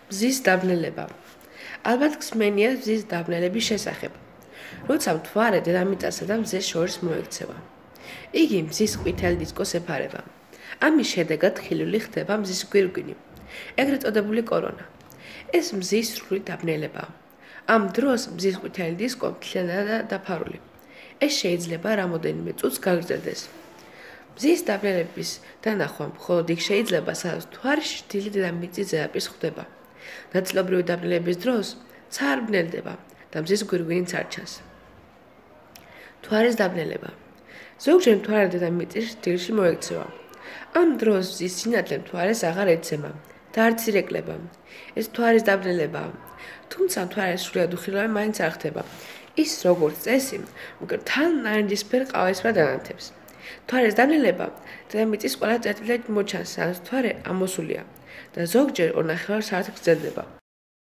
მზის დაბნელება. ალბათ გსმენიათ მზის დაბნელების შესახებ. როცა მთვარე დედამიწასა და მზეს შორის მოექცევა. იგი მზის ყვითელ დისკოს ეფარება. ამის შედეგად ხილული ხდება მზის გვირგვინი, ეგრეთ წოდებული კორონა. ეს მზის სრული დაბნელებაა. ამ დროს მზის ყვითელი დისკო მთლიანადაა დაფარული. ეს შეიძლება რამოდენიმე წუთს გაგრძელდეს. მზის დაბნელების დანახვა მხოლოდ იქ შეიძლება, სადაც მთვარი შრდილი დედამიწის ზედაპირს ხვდება. ნაწილობრივი დაბნელების დროს ცა არ ბნელდება და მზის გვირგვინიც არ ჩანს. მთვარის დაბნელება. ზოგჯერ მთვარე დედამიწის შრდილში მოექცევა. ამ დროს მზის სინათლე მთვარეს აღარ ეცემა და არც ირეკლება. ეს მთვარის დაბნელებაა. თუმცა მთვარის სრულად უხილავი მაინც არ ხდება. ის როგორც წესი, მკრთალ ნარინჯისფერ ყავისფრად ანათებს. მთვარის დაბნელება დედამიწის ყველა წერტილით მოჩანს, სადაც მთვარე ამოსულია და ზოგჯერ 2.5 საათს გრძელდება.